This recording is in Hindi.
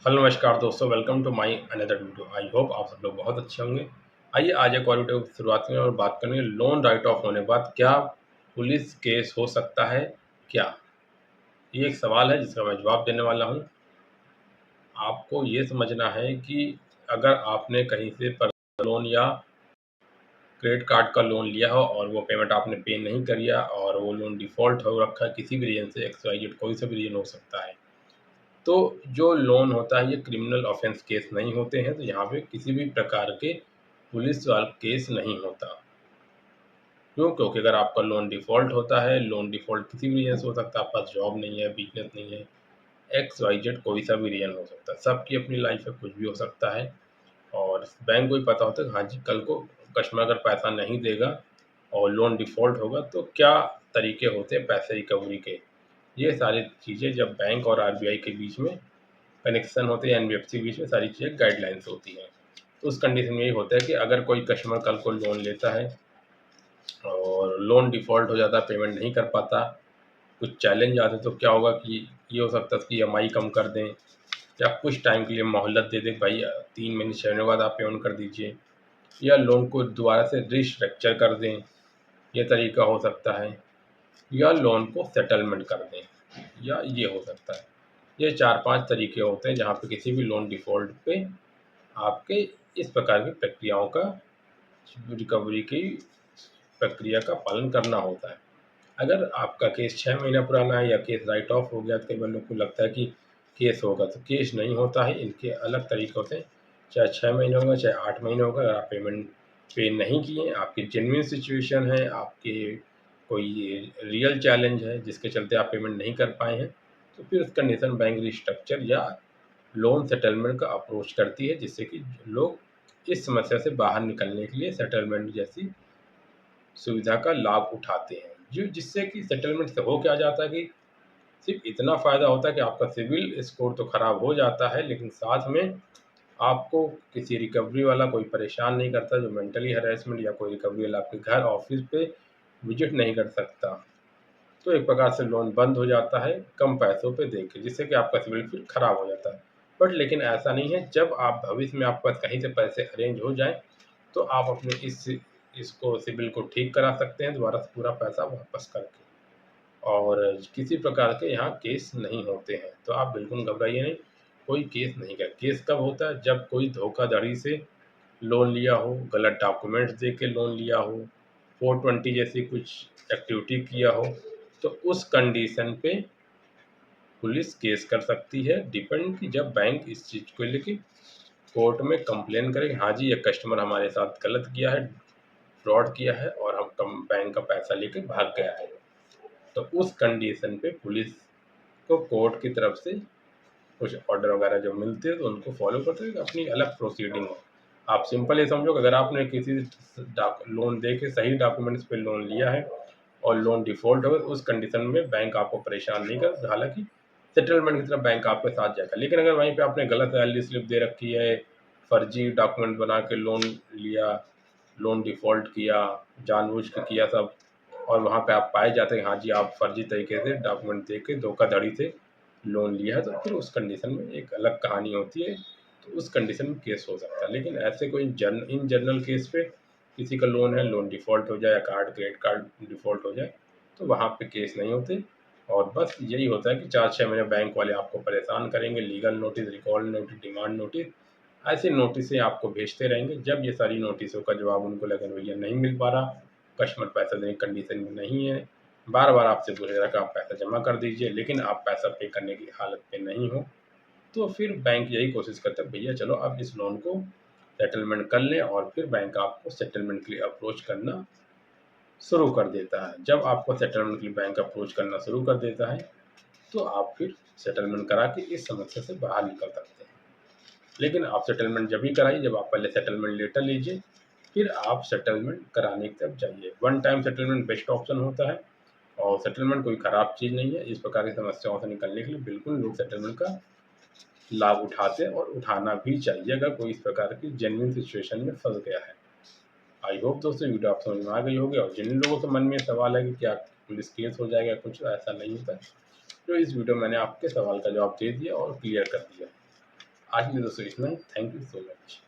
हेलो नमस्कार दोस्तों, welcome to my another video. I hope आप सब लोग बहुत अच्छे होंगे। आइए आज एक और वीडियो की शुरुआत करें और बात करेंगे लोन राइट ऑफ होने के बाद क्या पुलिस केस हो सकता है क्या? ये एक सवाल है जिसका मैं जवाब देने वाला हूँ। आपको ये समझना है कि अगर आपने कहीं से पर्सनल लोन या क्रेडिट कार्ड का लोन लिया हो और वो पेमेंट आपने पे नहीं करिया और वो लोन डिफ़ॉल्ट हो रखा है किसी भी रीज़न से, एक्स वाई जेड कोई सा भी रीज़न हो सकता है। तो जो लोन होता है ये क्रिमिनल ऑफेंस केस नहीं होते हैं, तो यहाँ पे किसी भी प्रकार के पुलिस वाला केस नहीं होता। क्यों? क्योंकि अगर आपका लोन डिफ़ॉल्ट होता है, लोन डिफ़ॉल्ट किसी भी रीज़न से हो सकता है, आपके पास जॉब नहीं है, बिज़नेस नहीं है, एक्स वाई जेड कोई सा भी रीज़न हो सकता है। सबकी अपनी लाइफ़ में कुछ भी हो सकता है और बैंक को भी पता होता है कि हाँ जी, कल को कस्टमर अगर पैसा नहीं देगा और लोन डिफ़ॉल्ट होगा तो क्या तरीके होते हैं पैसे रिकवरी के। ये सारी चीज़ें जब बैंक और आरबीआई के बीच में कनेक्शन होते हैं, एनबीएफसी के बीच में सारी चीज़ें गाइडलाइंस होती हैं। तो उस कंडीशन में ये होता है कि अगर कोई कस्टमर कल को लोन लेता है और लोन डिफ़ॉल्ट हो जाता है, पेमेंट नहीं कर पाता, कुछ चैलेंज आते तो क्या होगा कि ये हो सकता है कि ईएमआई कम कर दें या कुछ टाइम के लिए मोहलत दे दें, भाई 3 महीने 6 महीने बाद आप पेमेंट कर दीजिए, या लोन को दोबारा से रिस्ट्रक्चर कर दें, ये तरीका हो सकता है, या लोन को सेटलमेंट कर दें, या ये हो सकता है। ये 4-5 तरीके होते हैं जहाँ पे किसी भी लोन डिफ़ॉल्ट पे आपके इस प्रकार की प्रक्रियाओं का रिकवरी की प्रक्रिया का पालन करना होता है। अगर आपका केस 6 महीना पुराना है या केस राइट ऑफ हो गया, तो कई बार लोग को लगता है कि केस होगा, तो केस नहीं होता है। इनके अलग तरीके होते हैं, चाहे 6 महीने होगा, चाहे 8 महीने होगा। अगर आप पेमेंट पे नहीं किए, आपकी जेन्युइन सिचुएशन है, आपके कोई रियल चैलेंज है जिसके चलते आप पेमेंट नहीं कर पाए हैं, तो फिर उस कंडीशन बैंक रिस्ट्रक्चर या लोन सेटलमेंट का अप्रोच करती है, जिससे कि लोग इस समस्या से बाहर निकलने के लिए सेटलमेंट जैसी सुविधा का लाभ उठाते हैं। जो जिससे कि सेटलमेंट से हो क्या जाता है कि सिर्फ़ इतना फ़ायदा होता है कि आपका सिबिल स्कोर तो खराब हो जाता है, लेकिन साथ में आपको किसी रिकवरी वाला कोई परेशान नहीं करता, जो मेंटली हैरेसमेंट या कोई रिकवरी वाला आपके घर, ऑफ़िस पे विज़िट नहीं कर सकता। तो एक प्रकार से लोन बंद हो जाता है कम पैसों पे देके, जिससे कि आपका सिबिल फिर खराब हो जाता है। बट लेकिन ऐसा नहीं है, जब आप भविष्य में आपके पास कहीं से पैसे अरेंज हो जाएँ, तो आप अपने इसको सिबिल को ठीक करा सकते हैं दोबारा से पूरा पैसा वापस करके। और किसी प्रकार के यहाँ केस नहीं होते हैं, तो आप बिल्कुल घबराइए नहीं, कोई केस नहीं का केस कब होता है जब कोई धोखाधड़ी से लोन लिया हो, गलत डॉक्यूमेंट्स दे के लोन लिया हो, 420 जैसी कुछ एक्टिविटी किया हो, तो उस कंडीशन पे पुलिस केस कर सकती है। डिपेंड कि जब बैंक इस चीज़ को लेके कोर्ट में कंप्लेन करे, हाँ जी, ये कस्टमर हमारे साथ गलत किया है, फ्रॉड किया है और हम कम बैंक का पैसा लेके भाग गया है। तो उस कंडीशन पे पुलिस को कोर्ट की तरफ से कुछ ऑर्डर वगैरह जब मिलते हैं तो उनको फॉलो करते हैं, अपनी अलग प्रोसीडिंग हो। आप सिंपल ये समझो कि अगर आपने किसी लोन दे के सही डॉक्यूमेंट्स पे लोन लिया है और लोन डिफ़ॉल्ट हो गया, तो उस कंडीशन में बैंक आपको परेशान नहीं कर, हालाँकि सेटलमेंट की तरफ बैंक आपके साथ जाएगा। लेकिन अगर वहीं पे आपने गलत सैलरी स्लिप दे रखी है, फर्जी डॉक्यूमेंट बना के लोन लिया, लोन डिफ़ॉल्ट किया, जानबूझ के किया सब, और वहाँ पे आप पाए जाते हैं हाँ जी, आप फर्जी तरीके से डॉक्यूमेंट दे के धोखाधड़ी से लोन लिया है, तो फिर उस कंडीशन में एक अलग कहानी होती है। तो उस कंडीशन में केस हो सकता है। लेकिन ऐसे कोई इन जनरल केस पे किसी का लोन है, लोन डिफ़ॉल्ट हो जाए या क्रेडिट कार्ड डिफ़ॉल्ट हो जाए, तो वहाँ पे केस नहीं होते। और बस यही होता है कि 4-6 महीने बैंक वाले आपको परेशान करेंगे, legal notice, record notice, demand notice, ऐसे नोटिसें आपको भेजते रहेंगे। जब ये सारी नोटिसों का जवाब उनको लगे भैया नहीं मिल पा रहा, कस्टमर पैसा देने की कंडीशन में नहीं है, बार-बार आपसे पूछेगा कि आप पैसा जमा कर दीजिए, लेकिन आप पैसा पे करने की हालत में नहीं हो, तो फिर बैंक यही कोशिश करता है, भैया चलो आप इस लोन को सेटलमेंट कर लें, और फिर बैंक आपको सेटलमेंट के लिए अप्रोच करना शुरू कर देता है। जब आपको सेटलमेंट के लिए बैंक अप्रोच करना शुरू कर देता है, तो आप फिर सेटलमेंट करा के इस समस्या से बाहर निकल सकते हैं। लेकिन आप सेटलमेंट जब ही कराइए जब आप पहले सेटलमेंट लेटर लीजिए, फिर आप सेटलमेंट कराने की तरफ जाइए। One time settlement best option होता है और सेटलमेंट कोई ख़राब चीज़ नहीं है। इस प्रकार की समस्याओं से निकलने के लिए बिल्कुल लोग सेटलमेंट का लाभ उठाते हैं और उठाना भी चाहिए अगर कोई इस प्रकार की जेन्युइन सिचुएशन में फँस गया है। आई होप दोस्तों वीडियो आप समझ में आ गई होगी, और जिन लोगों के मन में सवाल है कि क्या पुलिस केस हो जाएगा, कुछ ऐसा नहीं होता है, तो इस वीडियो में मैंने आपके सवाल का जवाब दे दिया और क्लियर कर दिया। आज के लिए दोस्तों इतना ही। Thank you so much.